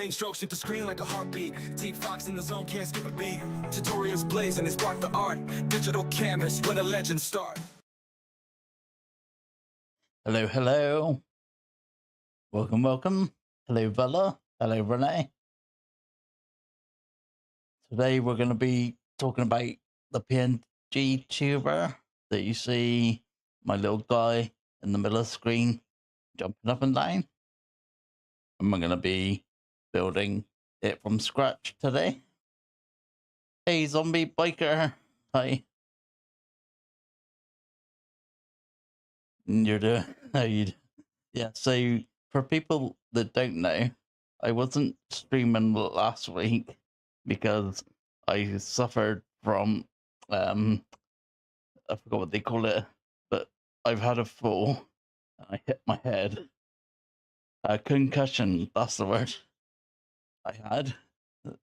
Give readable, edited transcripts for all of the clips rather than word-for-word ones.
Paint strokes hit the screen like a heartbeat. T-Fox in the zone, can't skip a beat. Tutorials blazing, it's spark the art. Digital canvas, let a legend start. Hello, hello. Welcome, welcome. Hello, Bella. Hello, Renee. Today we're going to be talking about the PNGTuber that you see my little guy in the middle of the screen jumping up and down. And we're going to be building it from scratch today. Hey, zombie biker. Hi. You're doing... How you doing? Yeah, so for people that don't know, I wasn't streaming last week because I suffered from I forgot what they call it, but I've had a fall and I hit my head. Concussion, that's the word I had.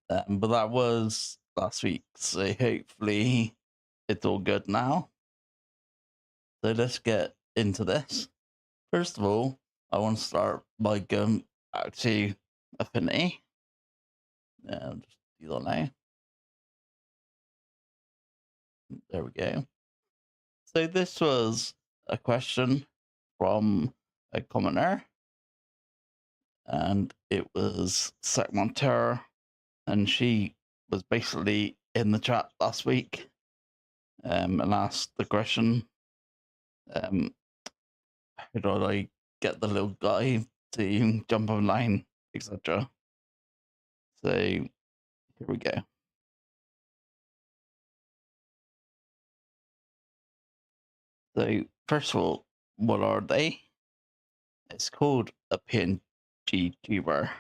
But that was last week, so hopefully it's all good now. So let's get into this. First of all, I want to start by going back to Affinity. Just do that now. There we go. So this was a question from a commenter, and it was Montero, and she was basically in the chat last week and asked the question, how do I get the little guy to jump online, etc. So here we go. So first of all, what are they? It's called a PNGTuber,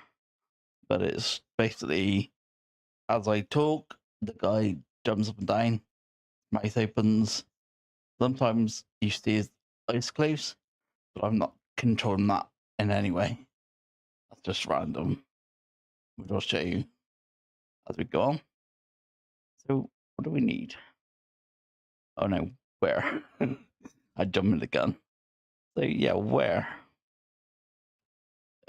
but it's basically, as I talk, the guy jumps up and down, mouth opens. Sometimes you see his eyes close, but I'm not controlling that in any way. That's just random, which I'll show you as we go on. So what do we need? Oh no, where? I jumped the gun. So yeah, where?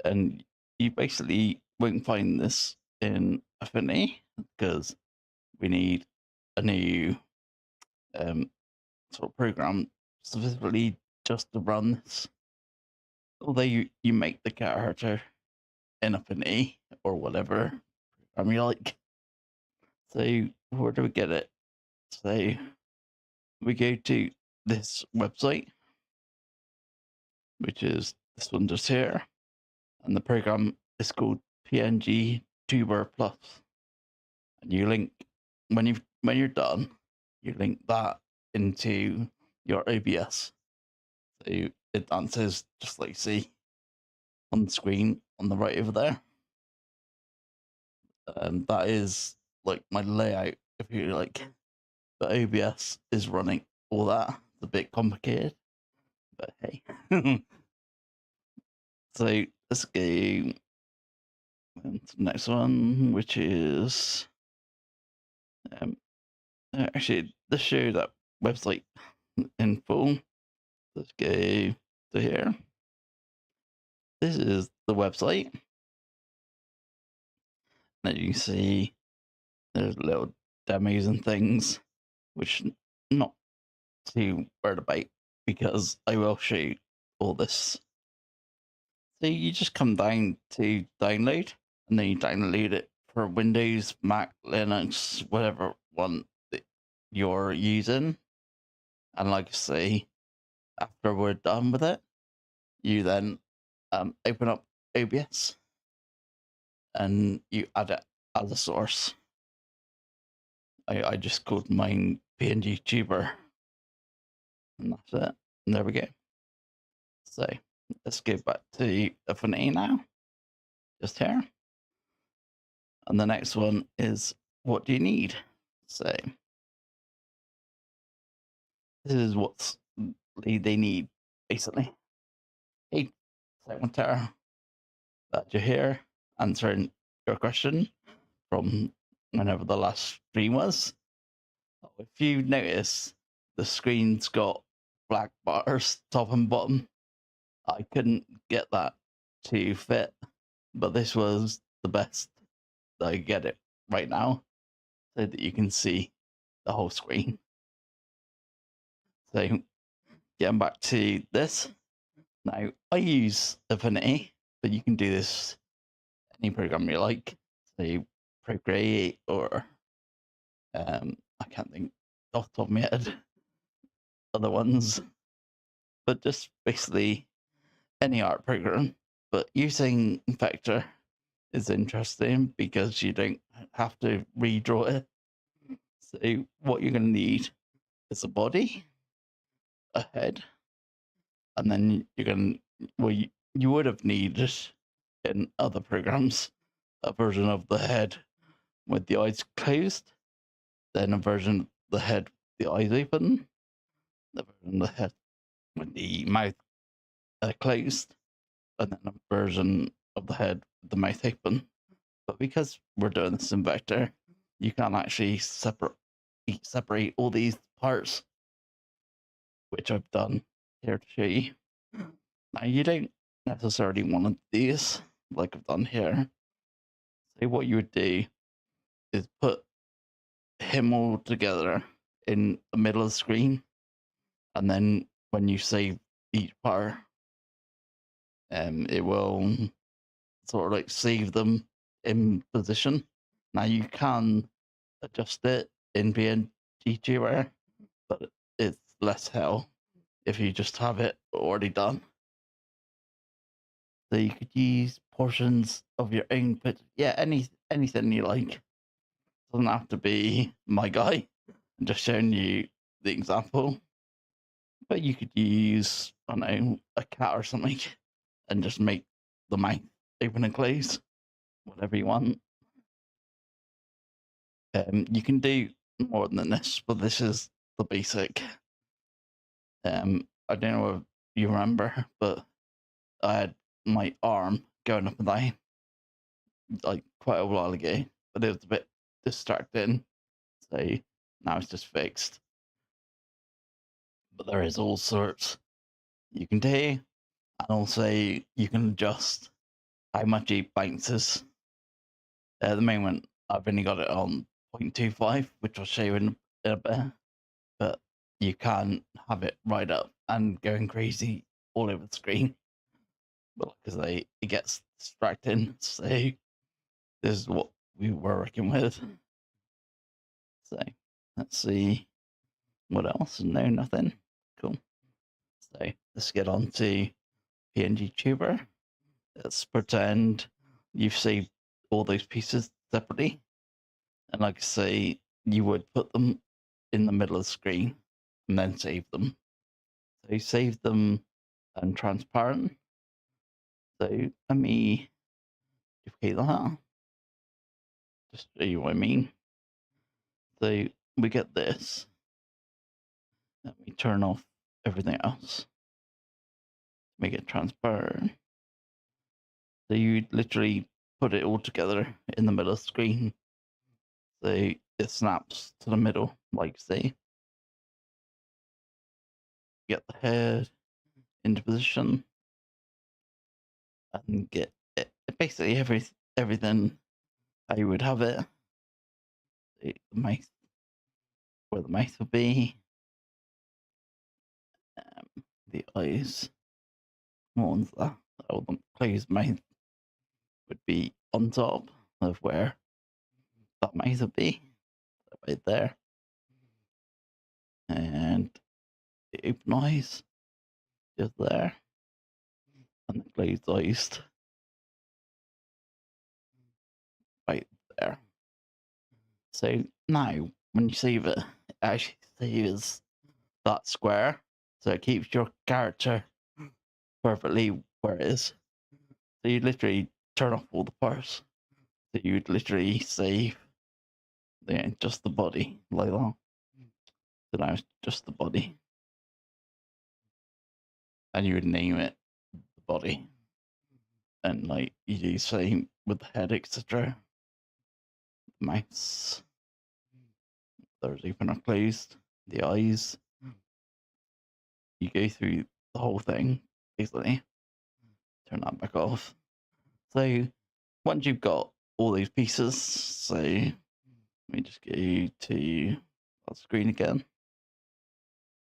And you basically won't find this in Affinity because we need a new sort of program specifically just to run this. Although you make the character in Affinity or whatever program you like. So where do we get it? So we go to this website, which is this one just here, and the program is called PNGTuber Plus. And you link when you're done, you link that into your OBS. So it dances just like you see on the screen on the right over there. And that is like my layout, if you like. But OBS is running all that. It's a bit complicated, but hey. So let's go to the next one, which is actually let's show that website in full. Let's go to here. This is the website. As you can see, there's little demos and things, which not too worried about because I will show you all this. So you just come down to download, and then you download it for Windows, Mac, Linux, whatever one that you're using. And like I say, after we're done with it, you then open up OBS and you add it as a source. I just called mine PNGTuber, and that's it. And there we go. So let's go back to Affinity now, just here. And the next one is, what do you need? So this is what they need, basically. Hey, Secretary, that you're here answering your question from whenever the last stream was. If you notice, the screen's got black bars top and bottom. I couldn't get that to fit, but this was the best that I get it right now, so that you can see the whole screen. So getting back to this, now I use Affinity, but you can do this any program you like. Say Procreate or I can't think off the top of my head other ones, but just basically any art program. But using Vector is interesting because you don't have to redraw it. So what you're going to need is a body, a head, and then you're going to, well, you would have needed in other programs a version of the head with the eyes closed, then a version of the head with the eyes open, the version of the head with the mouth closed, and then a version of the head with the mouth open. But because we're doing this in Vector, you can actually separate all these parts, which I've done here to show you. Now you don't necessarily want to do this like I've done here. So what you would do is put him all together in the middle of the screen, and then when you save each part, it will sort of like save them in position. Now you can adjust it in PNGTuber, but it's less hell if you just have it already done. So you could use portions of your own, but yeah, anything you like. Doesn't have to be my guy. I'm just showing you the example. But you could use, I don't know, a cat or something and just make the mouth open and close, whatever you want. You can do more than this, but this is the basic. I don't know if you remember, but I had my arm going up and down like quite a while ago, but it was a bit distracting. So now it's just fixed. But there is all sorts you can do, and also you can adjust how much it bounces. At the moment, I've only got it on 0.25, which I'll show you in a bit, but you can have it right up and going crazy all over the screen. But like I say, it gets distracting, so this is what we were working with. So let's see what else. No, nothing. Cool. So let's get on to PNGTuber. Let's pretend you've saved all those pieces separately. And like I say, you would put them in the middle of the screen and then save them. So save them and transparent. So let me duplicate that. Just show you what I mean. So we get this. Let me turn off everything else. Make it transparent. So you literally put it all together in the middle of the screen. So it snaps to the middle, like say. Get the head into position and get it, basically everything how you would have it. The mouth, where the mouth would be, the eyes. What one's that? Oh, the closed mouth would be on top of where that mouth would be, right there. And the open eyes just there, and the closed eyes right there. So now, when you save it, it actually saves that square, so it keeps your character perfectly where it is. So you literally turn off all the parts. So you'd literally save just the body like that. So now it's just the body. And you would name it the body. And like you do same with the head, etc. Mouths. There's open or closed. The eyes. You go through the whole thing, basically. Turn that back off. So once you've got all these pieces. So let me just go to our screen again.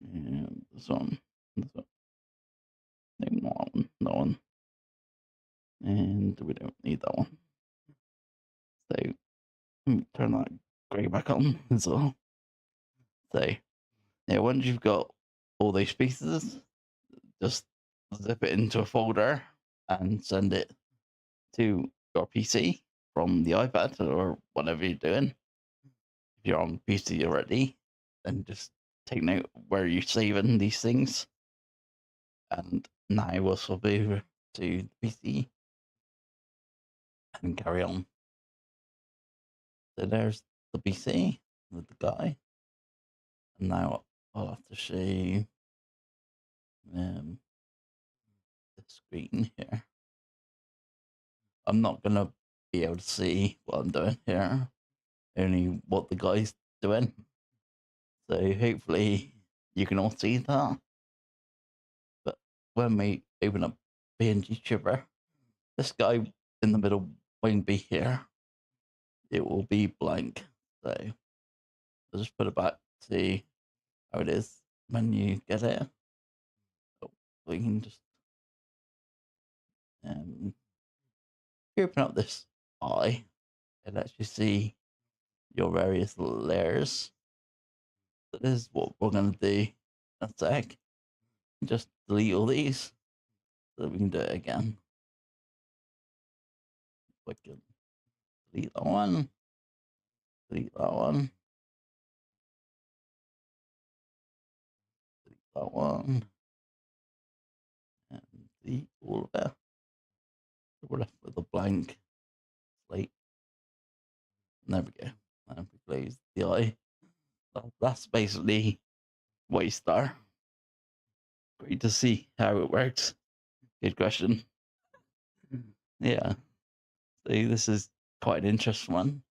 And this one. This one. No, not that one. That one. And we don't need that one. So let me turn that grey back on as well. So yeah, once you've got all these pieces, just zip it into a folder and send it to your PC from the iPad or whatever you're doing. If you're on PC already, then just take note where you're saving these things. And now we'll swap over to the PC and carry on. So there's the PC with the guy. And now I'll have to show you the screen here. I'm not going to be able to see what I'm doing here, only what the guy's doing. So hopefully you can all see that. But when we open up PNGTuber, this guy in the middle won't be here. It will be blank. So I'll just put it back to how it is when you get it. Oh, we can just open up this eye and lets you see your various layers. So this is what we're going to do in a sec. Just delete all these so that we can do it again. We can delete that one, delete that one, delete that one, and delete all of it. So we're left with a blank slate. And there we go. And we close the eye. That's basically Waystar. Great to see how it works. Good question. Yeah. So this is quite an interesting one.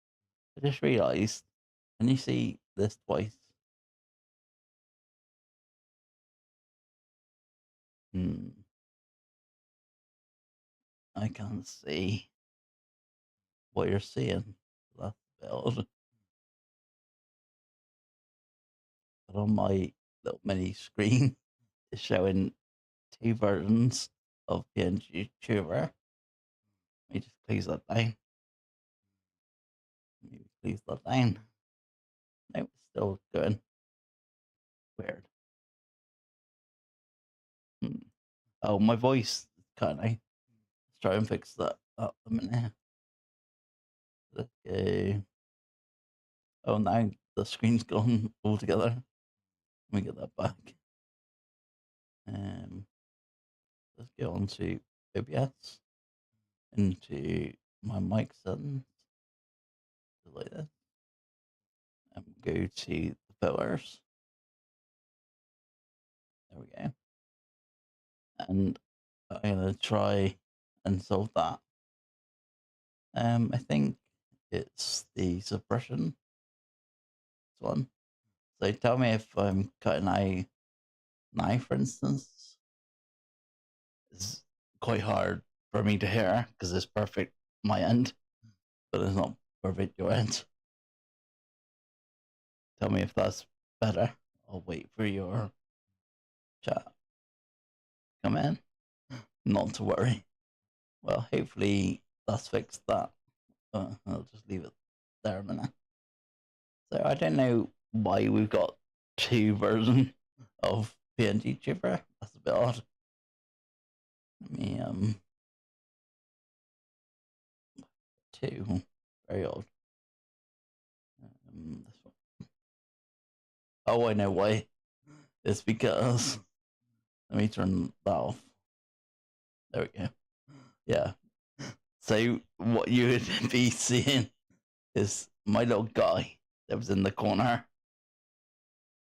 I just realised, can you see this twice? I can't see what you're seeing. That's a bit odd. But on my little mini screen, it's showing two versions of PNGTuber. Let me just close that down. Maybe close that down. No, it's still going. Weird. Oh, my voice kind of. Let's try and fix that up a minute. Let's go. Oh, now the screen's gone altogether. Let me get that back. Let's go on to OBS, into my mic settings, like this, and go to the pillars. There we go. And I'm going to try and solve that. I think it's the suppression one. So tell me if I'm cutting a knife, for instance. It's quite hard for me to hear because it's perfect my end, but it's not perfect your end. Tell me if that's better. I'll wait for your chat. Come in. Not to worry. Well, hopefully that's fixed that. I'll just leave it there a minute. So I don't know why we've got two versions of PNGTuber. That's a bit odd. Let me two. Very odd. This one. Oh, I know why. It's because let me turn that off. There we go. Yeah. So what you would be seeing is my little guy that was in the corner.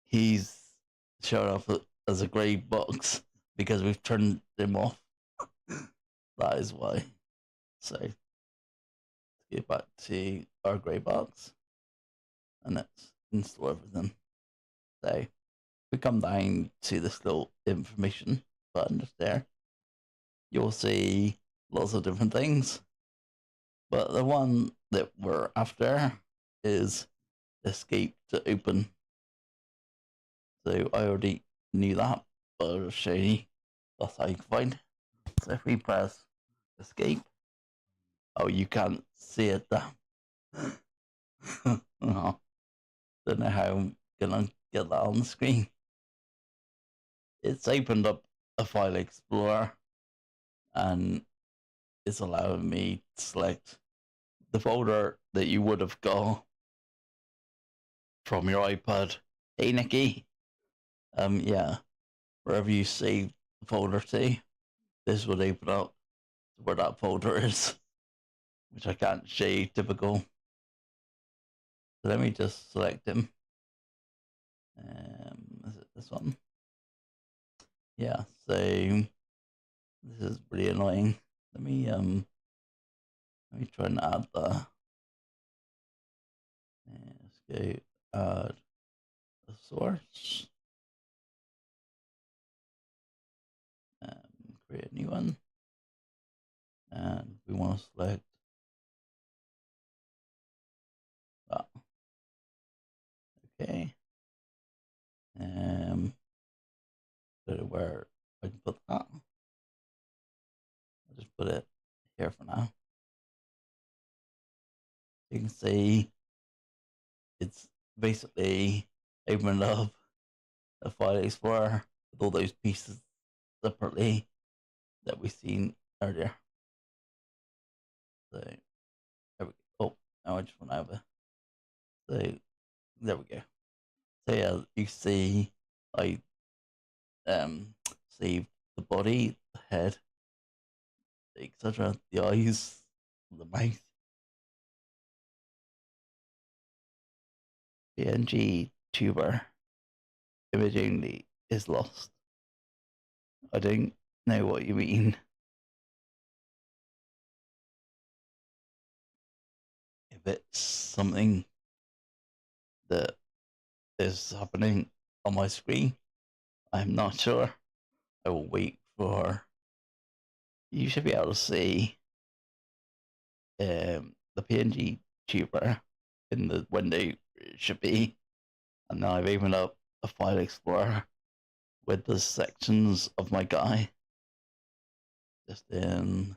He's showing off as a grey box because we've turned him off. That is why. So let's get back to our grey box and let's install everything. So we come down to this little information button just there. You'll see lots of different things. But the one that we're after is escape to open. So I already knew that, but I'll show you. That's how you can find it. So if we press escape, oh, you can't see it there. Oh, don't know how I'm gonna get that on the screen. It's opened up a file explorer and it's allowing me to select the folder that you would have got from your iPad. Hey Nikki, yeah, wherever you save the folder to, this would open up where that folder is, which I can't show you typical. So let me just select him. Is it this one? Yeah, so this is pretty annoying. Let me try and add the let's go add a source. Create a new one. And we want to select that. Okay. Put it where I can put that. I'll just put it here for now. You can see it's basically opened up a file explorer with all those pieces separately that we've seen earlier. So there we go. Oh, now I just went over. So there we go. So yeah, you see I saved the body, the head, etc., the eyes, the mouth. PNGTuber image only is lost. I don't know what you mean. If it's something that is happening on my screen, I'm not sure. I will wait for. You should be able to see the PNG tuber in the window. It should be, and now I've opened up a file explorer with the sections of my guy just in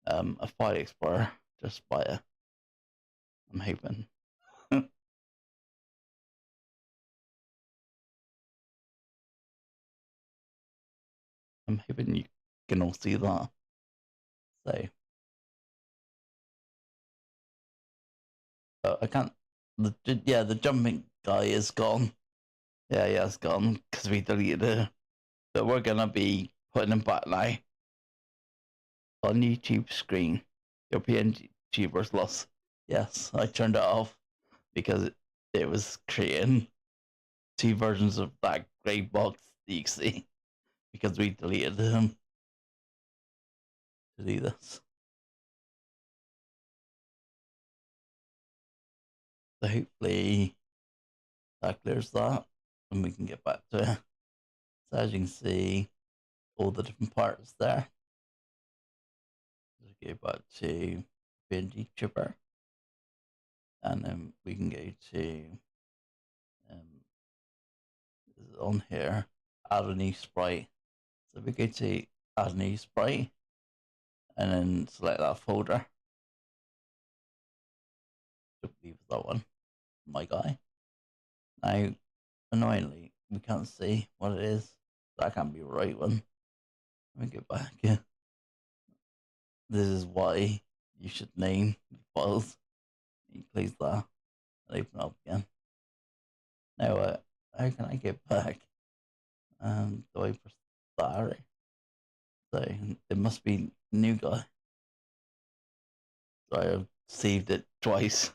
a file explorer just by a. I'm hoping. I'm hoping you can all see that. So, I can't. The jumping guy is gone. Yeah, it's gone because we deleted it. But we're gonna be putting him back now on YouTube screen. Your PNG tuber's lost. Yes, I turned it off because it was creating two versions of that grey box that you see because we deleted him to do this. So hopefully that clears that and we can get back to it. So as you can see, all the different parts there. Let's go back to PNGTuber, and then we can go to on here, add a new sprite. So we go to add a new sprite, and then select that folder. I believe it's that one, my guy. Now, annoyingly, we can't see what it is. That can't be the right one. Let me get back here. This is why you should name the files. You place that and open up again. Now, how can I get back? Do I press the arrow? So it must be new guy. So I've saved it twice.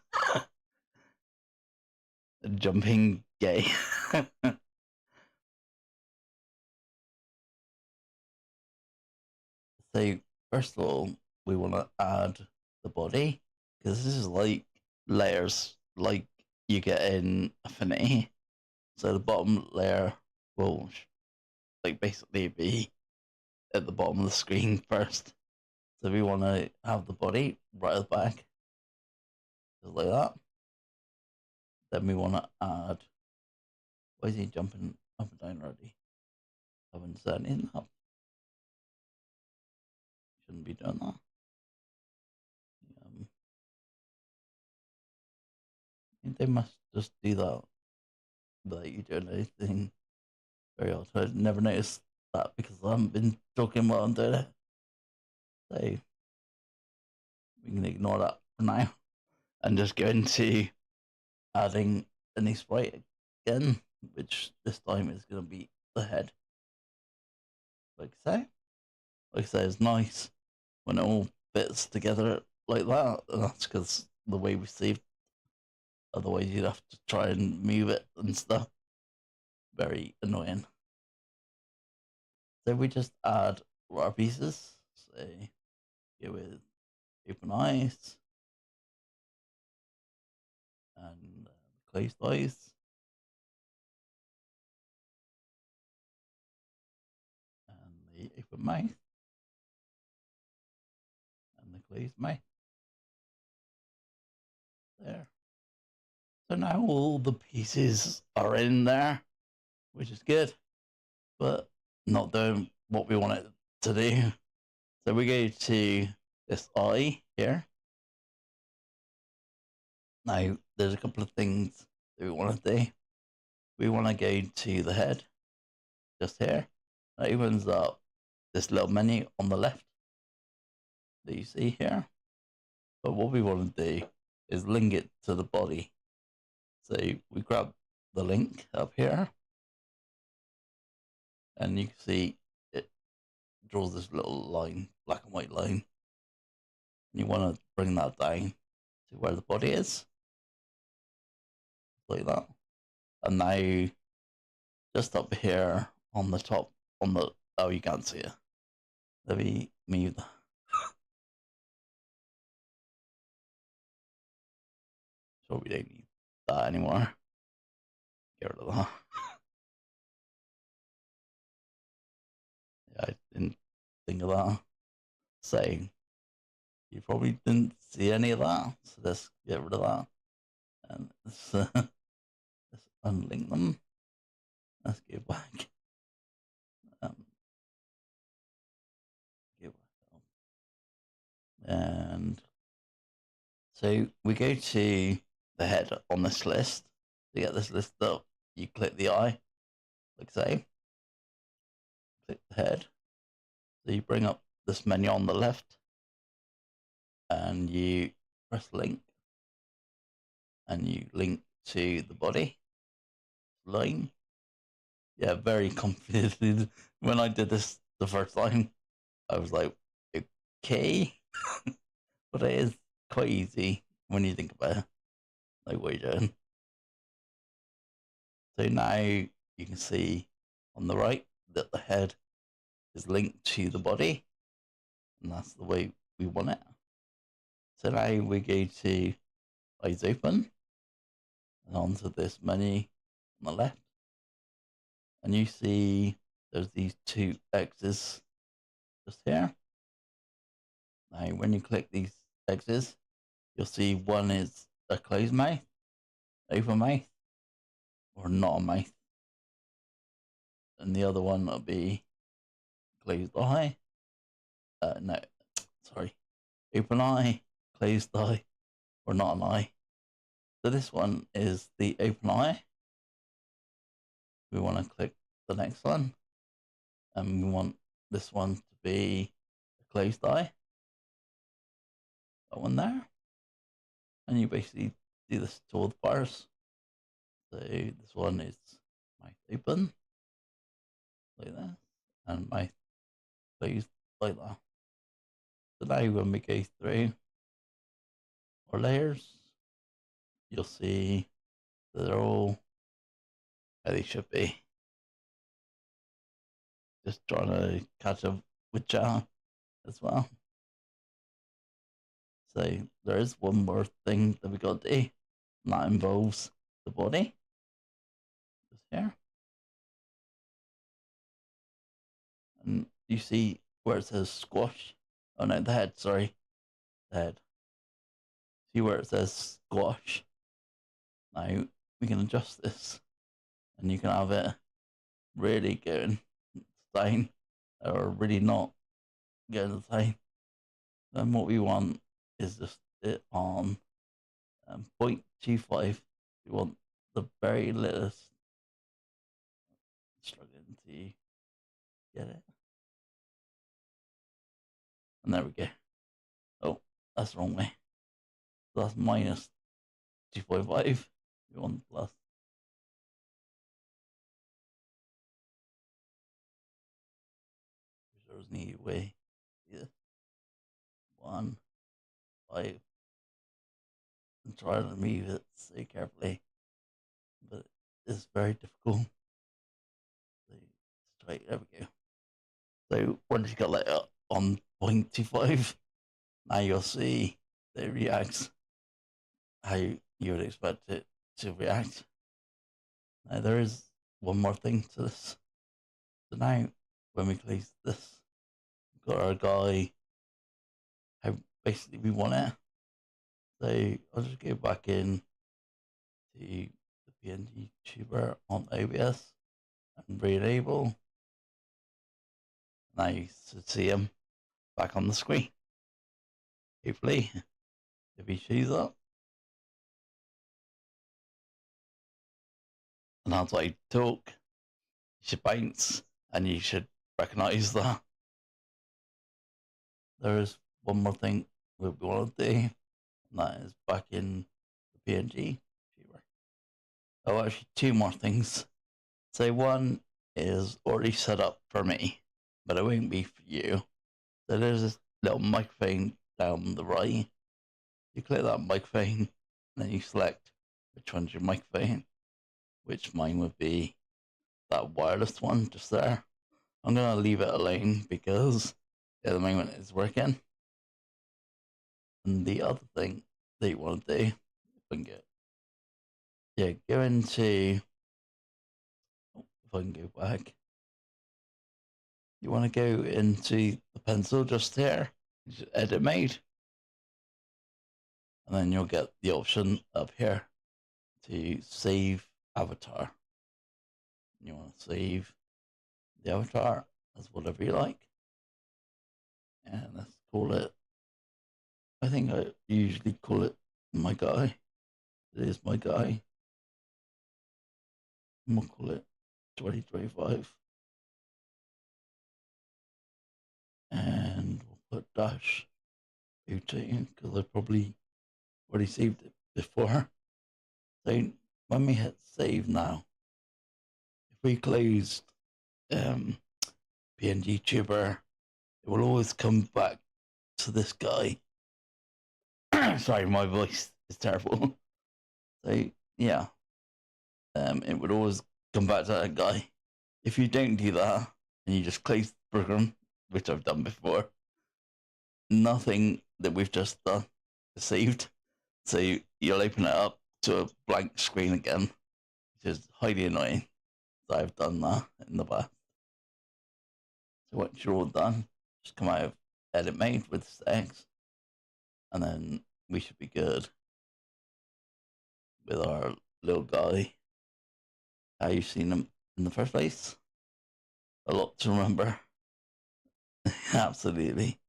Jumping gay. So first of all, we want to add the body because this is like layers, like you get in Affinity. So the bottom layer will like basically be at the bottom of the screen first. So we want to have the body right at the back, just like that. Then we want to add. Why is he jumping up and down already? I haven't set anything up. Shouldn't be doing that. I think they must just do that without you doing anything very odd. I never noticed that because I haven't been talking while I'm doing it. So we can ignore that for now and just go into adding a new sprite again, which this time is going to be the head. Like so. Like I say, it's nice when it all fits together like that. And that's because the way we saved. Otherwise, you'd have to try and move it and stuff. Very annoying. So we just add our pieces. Say, go with open eyes and closed eyes. And the open mouth and the closed mouth. There. So now all the pieces are in there, which is good, but not doing what we want it to do. So we go to this eye here. Now, there's a couple of things that we want to do. We want to go to the head, just here. That opens up this little menu on the left that you see here. But what we want to do is link it to the body. So we grab the link up here, and you can see it draws this little line, black and white line. And you want to bring that down to where the body is, like that. And now, just up here on the top, oh, you can't see it. Let me move that. So we don't need that anymore. Get rid of that. Yeah, I didn't think of that. So you probably didn't see any of that. So let's get rid of that. And let's unlink them. Let's go back. Go back. And so we go to the head on this list. To get this list up, you click the eye, like so. Click the head. So you bring up this menu on the left and you press link and you link to the body line. Yeah, very complicated. When I did this the first time, I was like, okay. But it is quite easy when you think about it, like what you're doing. So now you can see on the right that the head is linked to the body, and that's the way we want it. So now we go to eyes open and onto this menu on the left, and you see there's these two X's just here. Now when you click these X's, you'll see one is a closed mouth, open mouth, or not a mouth, and the other one will be closed eye. No, sorry, open eye, closed eye, or not an eye. So this one is the open eye. We want to click the next one, and we want this one to be a closed eye. That one there, and you basically do this to all the bars. So this one is mouth open, like that, and mouth closed, like that. So now when we go through our layers, you'll see that they're all how they should be. Just trying to catch up with Jan as well. So there is one more thing that we got to do, and that involves the body. Just here. And you see where it says squash, Oh no, the head, sorry. The head. See where it says squash? Now we can adjust this and you can have it really going down or really not going down. Then what we want is just it on 0.25. We want the very littlest. Struggling to get it. And there we go. Oh, that's the wrong way. So that's minus 2.5. We want plus. There's an easy way. Yeah. 1, 5. And try to move it so carefully. But it's very difficult. So straight, there we go. So once you got that on 0.25, now you'll see that it reacts how you would expect it to react. Now there is one more thing to this. So now when we place this, we've got our guy how basically we want it. So I'll just go back in to the PNGTuber on OBS and re-enable. Now you should see him back on the screen. Hopefully, if he shows up. And as I talk, you should bounce and you should recognize that. There is one more thing we want to do, and that is back in the PNGTuber. Oh, actually, two more things. So one is already set up for me, but it won't be for you. So there's this little microphone down the right. You click that microphone, and then you select which one's your microphone, which mine would be that wireless one just there. I'm going to leave it alone because at the moment it's working. And the other thing that you want to do, if I can go into, if I can go back, you want to go into the pencil just here, edit mode, and then you'll get the option up here to save avatar. You want to save the avatar as whatever you like, and let's call it, I think I usually call it my guy. It is my guy. We'll call it 2025. And we'll put dash 18 because I probably already saved it before. So when we hit save now, if we closed PNGTuber, it will always come back to this guy. Sorry, my voice is terrible. So yeah, it would always come back to that guy. If you don't do that and you just close the program, which I've done before, nothing that we've just done is saved. So you'll open it up to a blank screen again, which is highly annoying. So I've done that in the past. So once you're all done, just come out of edit mode with settings, and then we should be good with our little guy. How you've seen him in the first place. A lot to remember. Absolutely.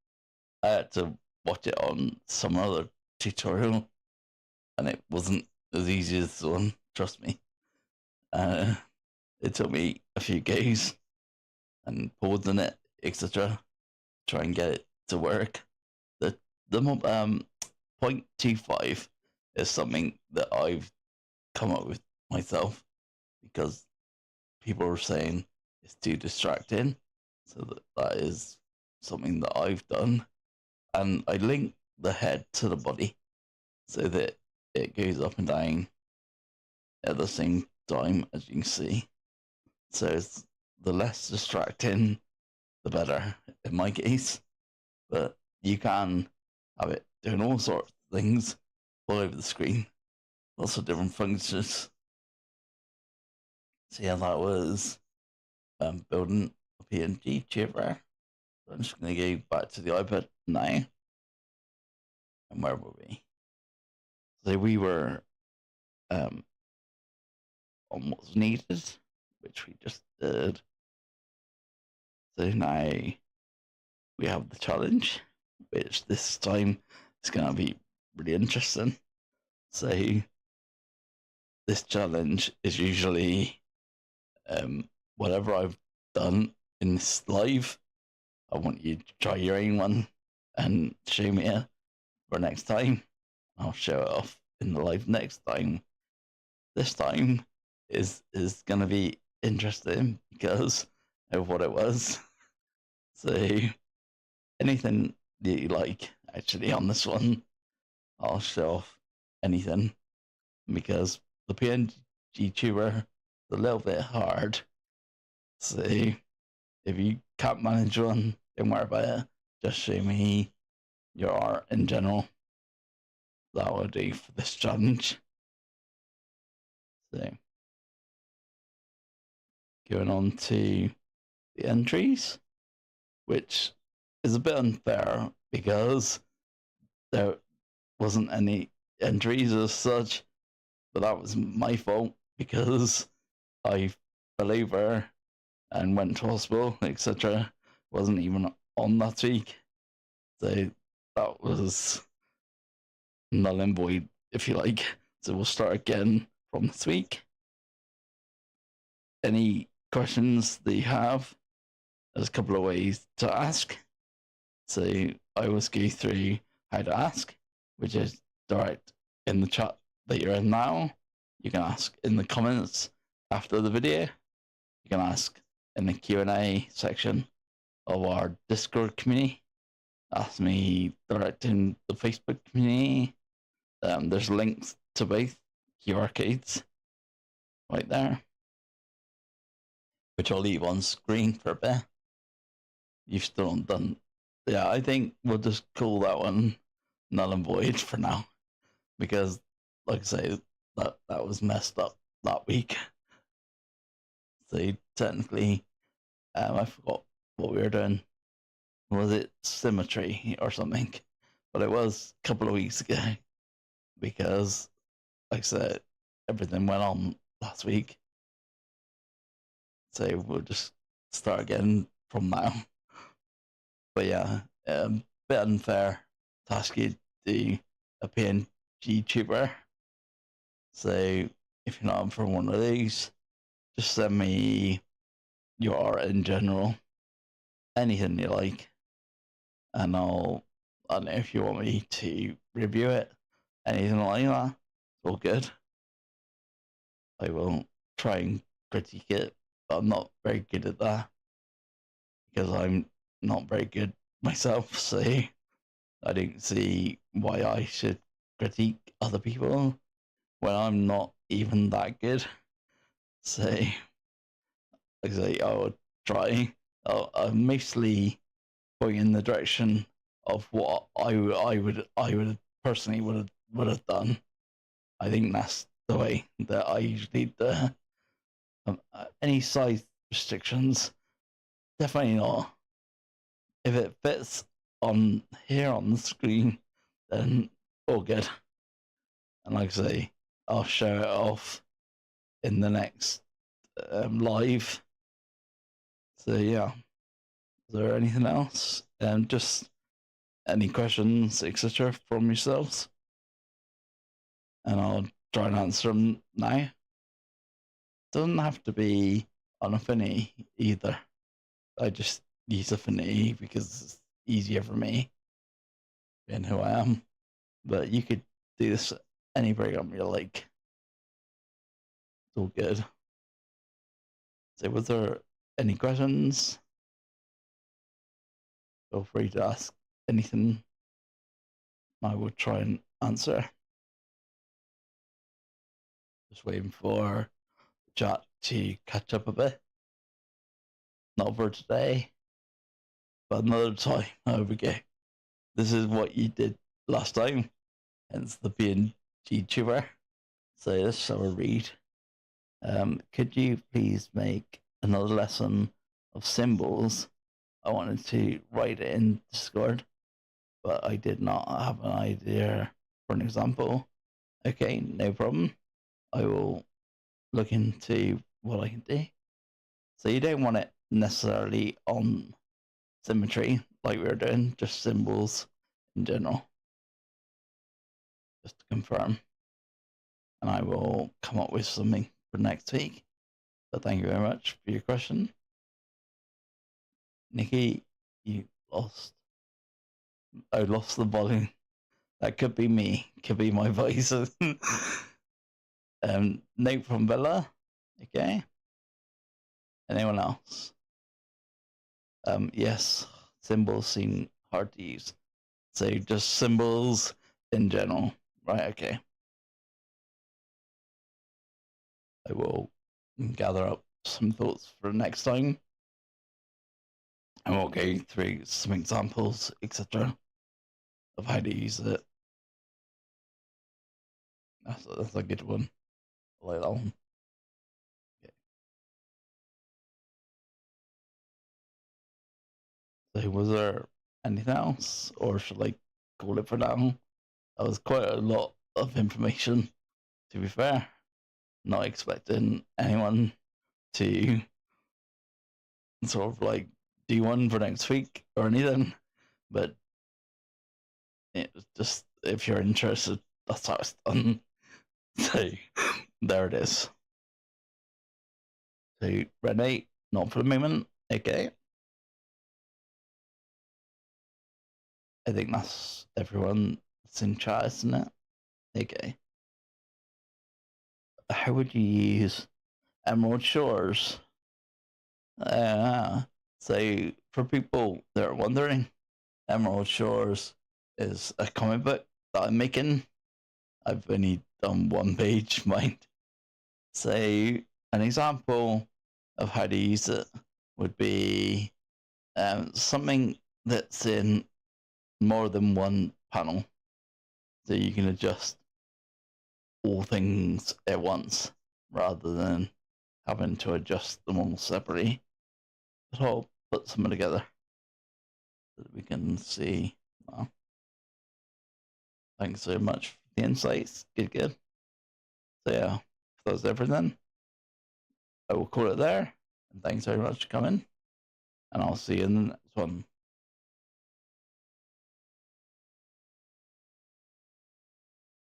I had to watch it on some other tutorial, and it wasn't as easy as this one, trust me. It took me a few goes and pausing it, etc. Try and get it to work. The 0.25 is something that I've come up with myself because people are saying it's too distracting. So that is something that I've done. And I link the head to the body so that it goes up and down at the same time, as you can see. So it's the less distracting, the better in my case. But you can have it doing all sorts of things all over the screen. Lots of different functions. See how that was building a PNGTuber. I'm just going to go back to the iPad now. And where were we? So we were on what's needed, which we just did. So now we have the challenge, which this time is going to be really interesting. So this challenge is usually whatever I've done in this live, I want you to try your own one and show me it for next time. I'll show it off in the live next time. This time is going to be interesting because of what it was. So anything that you like, actually, on this one, I'll show off anything because the PNGTuber is a little bit hard. So if you can't manage one, don't worry about it. Just show me your art in general. That will do for this challenge. So going on to the entries, which is a bit unfair because there wasn't any entries as such, but that was my fault because I fell over and went to hospital, etc. Wasn't even on that week. So that was null and void, if you like. So we'll start again from this week. Any questions that you have, there's a couple of ways to ask. So I always go through how to ask, which is direct in the chat that you're in now. You can ask in the comments after the video. You can ask in the Q&A section of our Discord community. Ask me direct in the Facebook community. There's links to both QR codes right there, which I'll leave on screen for a bit. You've still not done. Yeah, I think we'll just call that one null and void for now, because, like I say, that was messed up that week. So technically, I forgot what we were doing. Was it symmetry or something? But it was a couple of weeks ago, because, like I said, everything went on last week. So we'll just start again from now. But yeah, a bit unfair to ask you to do a PNGTuber. So if you're not for one of these, just send me your art in general, anything you like, and I don't know if you want me to review it, anything like that, it's all good. I will try and critique it, but I'm not very good at that because I'm not very good myself, so I don't see why I should critique other people when I'm not even that good. So, like I say, I would try. I'll mostly point in the direction of what I would personally would have done. I think that's the way that I usually do. Any size restrictions, definitely not. If it fits on here on the screen, then all good. And like I say, I'll show it off in the next live. So yeah, is there anything else? Just any questions, etc., from yourselves, and I'll try and answer them now. Doesn't have to be on Affinity either. I just use Affinity because it's easier for me and who I am. But you could do this any program you like. It's all good. So was there any questions? Feel free to ask anything. I will try and answer. Just waiting for the chat to catch up a bit. Not for today, but another time. There we go. This is what you did last time, hence the PNGTuber. So let's have a read. Could you please make another lesson of symbols I wanted to write it in Discord, but I did not have an idea for an example. Okay, no problem. I will look into what I can do. So you don't want it necessarily on symmetry like we were doing, just symbols in general. Just to confirm. And I will come up with something for next week. But thank you very much for your question. Nikki, you lost. I lost the volume. That could be me. Could be my voice. Nate from Villa. Okay. Anyone else? Yes. Symbols seem hard to use. So just symbols in general. Right, okay. I will gather up some thoughts for next time. And we'll go through some examples, etc., of how to use it. That's a good one. I like that one. Okay. So was there anything else, or should I call it for now? That was quite a lot of information, to be fair. Not expecting anyone to sort of like do one for next week or anything, but it was just, if you're interested, that's how it's done. So there it is. So Renee, not for the moment. Okay. I think that's everyone that's in chat, isn't it? Okay. How would you use Emerald Shores? So for people that are wondering, Emerald Shores is a comic book that I'm making. I've only done one page, mind. So an example of how to use it would be something that's in more than one panel. So you can adjust all things at once rather than having to adjust them all separately. But I'll put some together so that we can see. Well, thanks so much for the insights. Good. So yeah, if that's everything, I will call it there. And thanks very much for coming. And I'll see you in the next one.